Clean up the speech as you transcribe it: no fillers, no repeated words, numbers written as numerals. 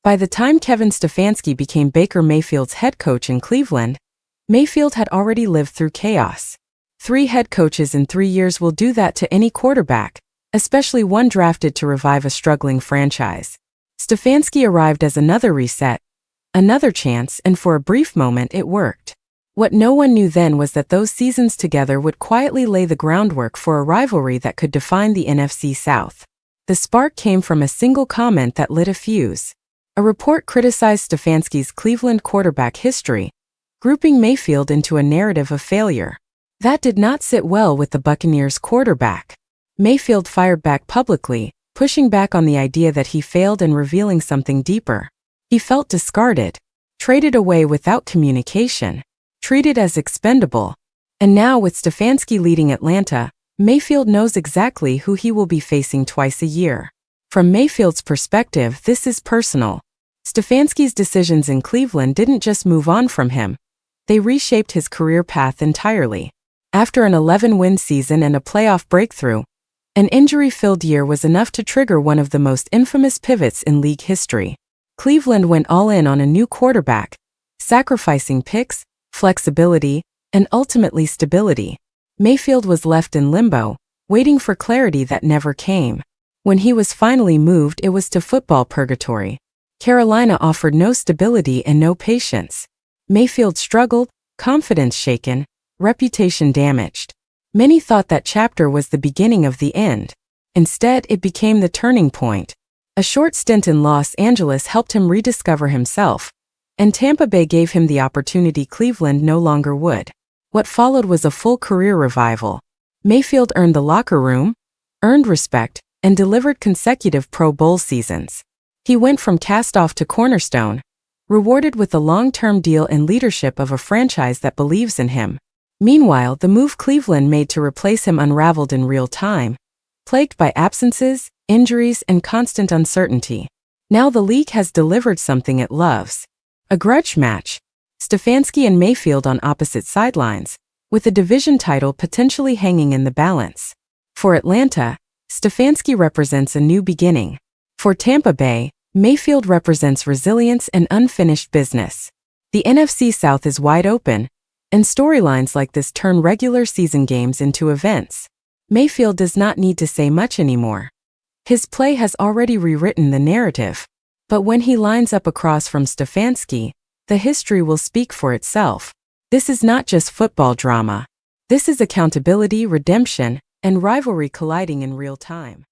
By the time Kevin Stefanski became Baker Mayfield's head coach in Cleveland, Mayfield had already lived through chaos. 3 head coaches in 3 years will do that to any quarterback, especially one drafted to revive a struggling franchise. Stefanski arrived as another reset, another chance, and for a brief moment it worked. What no one knew then was that those seasons together would quietly lay the groundwork for a rivalry that could define the NFC South. The spark came from a single comment that lit a fuse. A report criticized Stefanski's Cleveland quarterback history, grouping Mayfield into a narrative of failure. That did not sit well with the Buccaneers quarterback. Mayfield fired back publicly, pushing back on the idea that he failed and revealing something deeper. He felt discarded, traded away without communication, treated as expendable. And now with Stefanski leading Atlanta, Mayfield knows exactly who he will be facing twice a year. From Mayfield's perspective, this is personal. Stefanski's decisions in Cleveland didn't just move on from him. They reshaped his career path entirely. After an 11-win season and a playoff breakthrough, an injury-filled year was enough to trigger one of the most infamous pivots in league history. Cleveland went all in on a new quarterback, sacrificing picks, flexibility, and ultimately stability. Mayfield was left in limbo, waiting for clarity that never came. When he was finally moved, it was to football purgatory. Carolina offered no stability and no patience. Mayfield struggled, confidence shaken, reputation damaged. Many thought that chapter was the beginning of the end. Instead, it became the turning point. A short stint in Los Angeles helped him rediscover himself, and Tampa Bay gave him the opportunity Cleveland no longer would. What followed was a full career revival. Mayfield earned the locker room, earned respect, and delivered consecutive Pro Bowl seasons. He went from cast-off to cornerstone, rewarded with a long-term deal and leadership of a franchise that believes in him. Meanwhile, the move Cleveland made to replace him unraveled in real time, plagued by absences, injuries, and constant uncertainty. Now the league has delivered something it loves. A grudge match. Stefanski and Mayfield on opposite sidelines, with the division title potentially hanging in the balance. For Atlanta, Stefanski represents a new beginning. For Tampa Bay, Mayfield represents resilience and unfinished business. The NFC South is wide open, and storylines like this turn regular season games into events. Mayfield does not need to say much anymore. His play has already rewritten the narrative. But when he lines up across from Stefanski, the history will speak for itself. This is not just football drama. This is accountability, redemption, and rivalry colliding in real time.